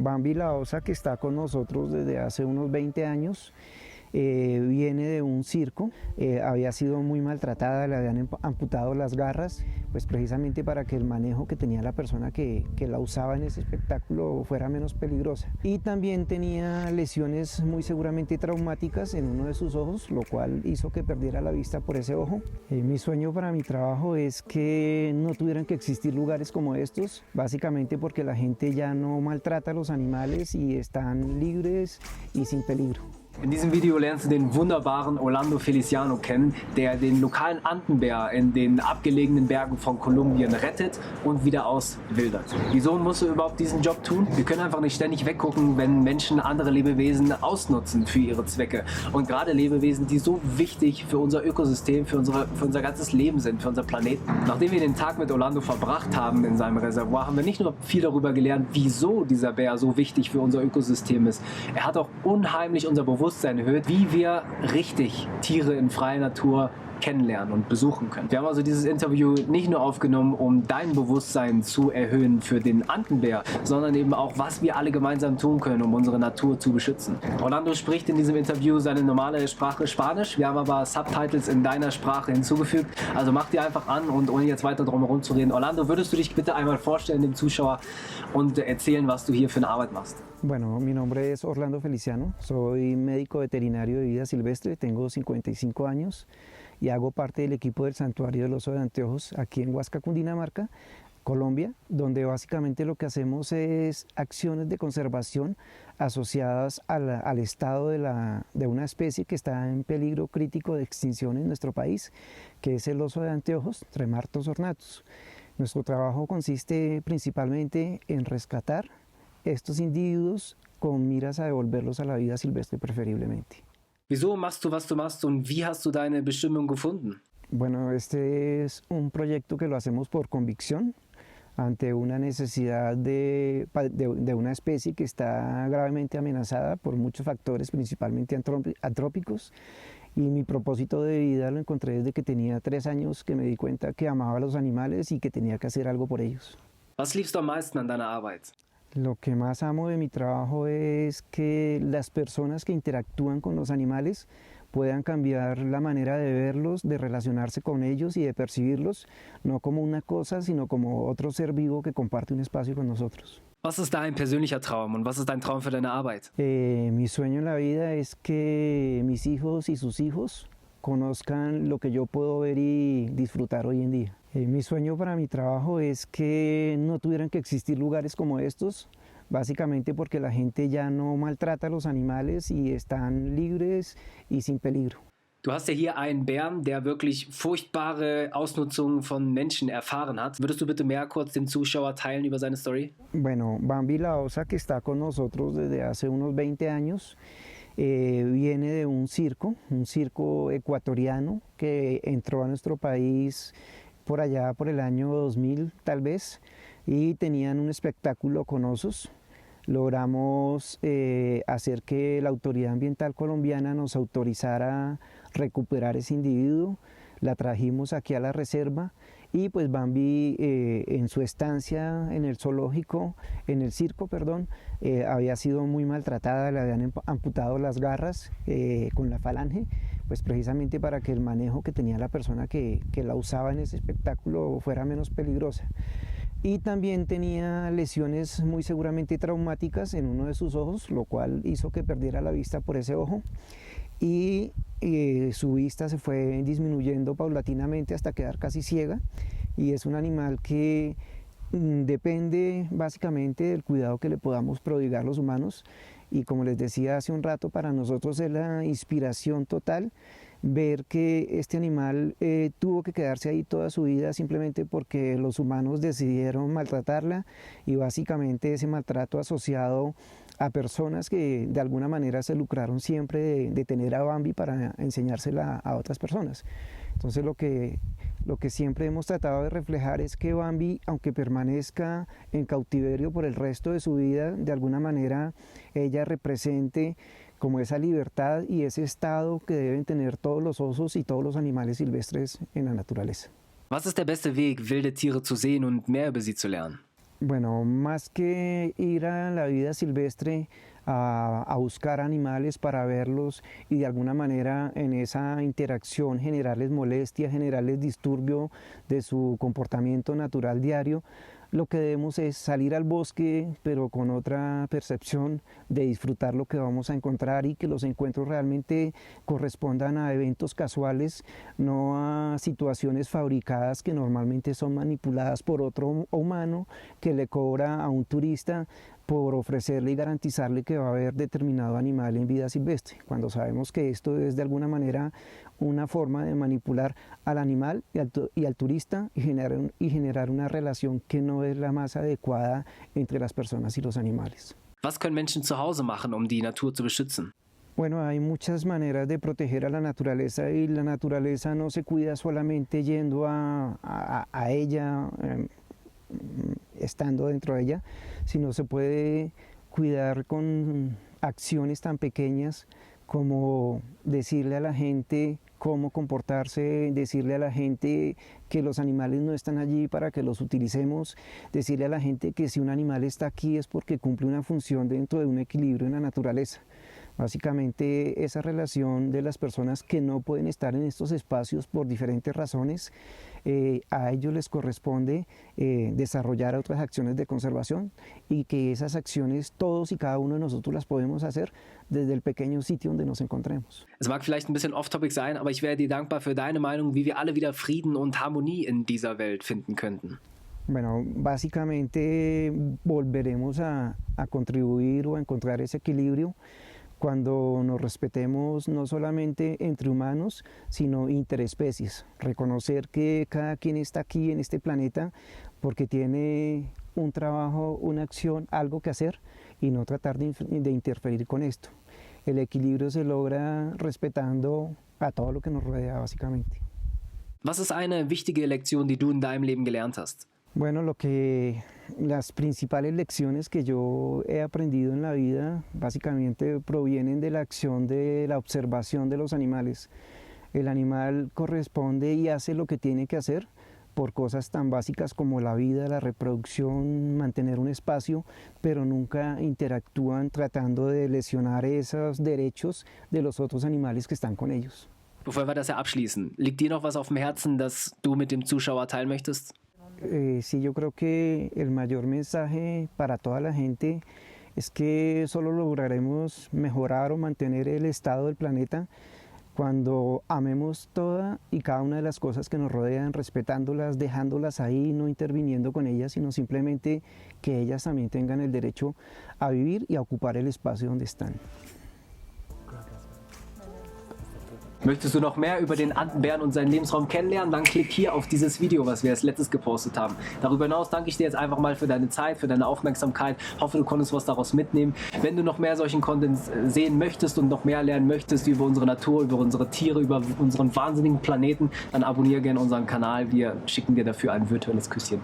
Bambi la osa, que está con nosotros desde hace unos 20 años, viene de un circo, había sido muy maltratada, le habían amputado las garras, pues precisamente para que el manejo que tenía la persona que la usaba en ese espectáculo fuera menos peligrosa. Y también tenía lesiones muy seguramente traumáticas en uno de sus ojos, lo cual hizo que perdiera la vista por ese ojo. Mi sueño para mi trabajo es que no tuvieran que existir lugares como estos, básicamente porque la gente ya no maltrata a los animales y están libres y sin peligro. In diesem Video lernst du den wunderbaren Orlando Feliciano kennen, der den lokalen Andenbär in den abgelegenen Bergen von Kolumbien rettet und wieder auswildert. Wieso musst du überhaupt diesen Job tun? Wir können einfach nicht ständig weggucken, wenn Menschen andere Lebewesen ausnutzen für ihre Zwecke. Und gerade Lebewesen, die so wichtig für unser Ökosystem, für unser ganzes Leben sind, für unser Planeten. Nachdem wir den Tag mit Orlando verbracht haben in seinem Reservoir, haben wir nicht nur viel darüber gelernt, wieso dieser Bär so wichtig für unser Ökosystem ist. Er hat auch unheimlich unser Bewusstsein erhöht, wie wir richtig Tiere in freier Natur kennenlernen und besuchen können. Wir haben also dieses Interview nicht nur aufgenommen, um dein Bewusstsein zu erhöhen für den Andenbär, sondern eben auch, was wir alle gemeinsam tun können, um unsere Natur zu beschützen. Orlando spricht in diesem Interview seine normale Sprache Spanisch, wir haben aber Subtitles in deiner Sprache hinzugefügt, also mach dir einfach an und ohne jetzt weiter drum herum zu reden. Orlando, würdest du dich bitte einmal vorstellen dem Zuschauer und erzählen, was du hier für eine Arbeit machst? Bueno, mi nombre es Orlando Feliciano, soy médico veterinario de vida silvestre, tengo 55 años y hago parte del equipo del Santuario del Oso de Anteojos aquí en Huasca, Cundinamarca, Colombia, donde básicamente lo que hacemos es acciones de conservación asociadas al estado de una especie que está en peligro crítico de extinción en nuestro país, que es el oso de anteojos, Tremartos ornatus. Nuestro trabajo consiste principalmente en rescatar estos individuos con miras a devolverlos a la vida silvestre preferiblemente. Wieso machst du, was du machst und wie hast du deine Bestimmung gefunden? Bueno, este es un proyecto que lo hacemos por convicción ante una necesidad de una especie que está gravemente amenazada por muchos factores, principalmente antrópicos. Y mi propósito de vida lo encontré desde que tenía 3 años, que me di cuenta que amaba a los animales y que tenía que hacer algo por ellos. Was liebst du am meisten an deiner Arbeit? Lo que más amo de mi trabajo es que las personas que interactúan con los animales puedan cambiar la manera de verlos, de relacionarse con ellos y de percibirlos, no como una cosa, sino como otro ser vivo que comparte un espacio con nosotros. Was ist dein persönlicher Traum und was ist dein Traum für deine Arbeit? Mi sueño en la vida es que mis hijos y sus hijos conozcan lo que yo puedo ver y disfrutar hoy en día. Mi sueño para mi trabajo es que no tuvieran que existir lugares como estos, básicamente porque la gente ya no maltrata a los animales y están libres y sin peligro. Du hast ja hier einen Bären, der wirklich furchtbare Ausnutzung von Menschen erfahren hat. Würdest du bitte mehr kurz dem Zuschauer teilen über seine Story? Bueno, Bambi la osa, que está con nosotros desde hace unos 20 años, viene de un circo ecuatoriano que entró a nuestro país por allá por el año 2000 tal vez, y tenían un espectáculo con osos. Logramos hacer que la autoridad ambiental colombiana nos autorizara recuperar ese individuo, la trajimos aquí a la reserva y pues Bambi en su estancia en el zoológico, en el circo, perdón, había sido muy maltratada, le habían amputado las garras con la falange, pues precisamente para que el manejo que tenía la persona que la usaba en ese espectáculo fuera menos peligrosa. Y también tenía lesiones muy seguramente traumáticas en uno de sus ojos, lo cual hizo que perdiera la vista por ese ojo, y su vista se fue disminuyendo paulatinamente hasta quedar casi ciega, y es un animal que depende básicamente del cuidado que le podamos prodigar los humanos, y como les decía hace un rato, para nosotros es la inspiración total ver que este animal tuvo que quedarse ahí toda su vida simplemente porque los humanos decidieron maltratarla, y básicamente ese maltrato asociado a personas que de alguna manera se lucraron siempre de tener a Bambi para enseñársela a otras personas. Entonces lo que siempre hemos tratado de reflejar es que Bambi, aunque permanezca en cautiverio por el resto de su vida, de alguna manera ella represente como esa libertad y ese estado que deben tener todos los osos y todos los animales silvestres en la naturaleza. Was ist der beste Weg, wilde Tiere zu sehen und mehr über sie zu lernen? Bueno, más que ir a la vida silvestre a buscar animales para verlos y de alguna manera en esa interacción generarles molestia, generarles disturbio de su comportamiento natural diario, lo que debemos es salir al bosque, pero con otra percepción de disfrutar lo que vamos a encontrar y que los encuentros realmente correspondan a eventos casuales, no a situaciones fabricadas que normalmente son manipuladas por otro humano que le cobra a un turista por ofrecerle y garantizarle que va a haber determinado animal en vida silvestre, cuando sabemos que esto es de alguna manera una forma de manipular al animal y al turista y generar una relación que no es la más adecuada entre las personas y los animales. Was können Menschen zu Hause machen, um die Natur zu beschützen? Bueno, hay muchas maneras de proteger a la naturaleza y la naturaleza no se cuida solamente yendo a ella, estando dentro de ella, sino se puede cuidar con acciones tan pequeñas como decirle a la gente cómo comportarse, decirle a la gente que los animales no están allí para que los utilicemos, decirle a la gente que si un animal está aquí es porque cumple una función dentro de un equilibrio en la naturaleza. Básicamente esa relación de las personas que no pueden estar en estos espacios por diferentes razones, a ellos les corresponde desarrollar otras acciones de conservación y que esas acciones todos y cada uno de nosotros las podemos hacer desde el pequeño sitio donde nos encontremos. Es mag vielleicht ein bisschen off-topic sein, aber ich wäre dir dankbar für deine Meinung, wie wir alle wieder Frieden und Harmonie in dieser Welt finden könnten. Bueno, básicamente volveremos a contribuir o a encontrar ese equilibrio cuando nos respetemos no solamente entre humanos, sino interespecies. Reconocer que cada quien está aquí en este planeta porque tiene un trabajo, una acción, algo que hacer y no tratar de interferir con esto. El equilibrio se logra respetando a todo lo que nos rodea, básicamente. Was ist eine wichtige Lektion, die du in deinem Leben gelernt hast? Bueno, las principales lecciones que yo he aprendido en la vida básicamente provienen de la acción de la observación de los animales. El animal corresponde y hace lo que tiene que hacer por cosas tan básicas como la vida, la reproducción, mantener un espacio, pero nunca interactúan tratando de lesionar esos derechos de los otros animales que están con ellos. Bevor wir das ja abschließen, liegt dir noch was auf dem Herzen, das du mit dem Zuschauer teilen möchtest? Sí, yo creo que el mayor mensaje para toda la gente es que solo lograremos mejorar o mantener el estado del planeta cuando amemos toda y cada una de las cosas que nos rodean, respetándolas, dejándolas ahí, no interviniendo con ellas, sino simplemente que ellas también tengan el derecho a vivir y a ocupar el espacio donde están. Möchtest du noch mehr über den Andenbären und seinen Lebensraum kennenlernen, dann klick hier auf dieses Video, was wir als letztes gepostet haben. Darüber hinaus danke ich dir jetzt einfach mal für deine Zeit, für deine Aufmerksamkeit. Hoffe, du konntest was daraus mitnehmen. Wenn du noch mehr solchen Content sehen möchtest und noch mehr lernen möchtest über unsere Natur, über unsere Tiere, über unseren wahnsinnigen Planeten, dann abonniere gerne unseren Kanal. Wir schicken dir dafür ein virtuelles Küsschen.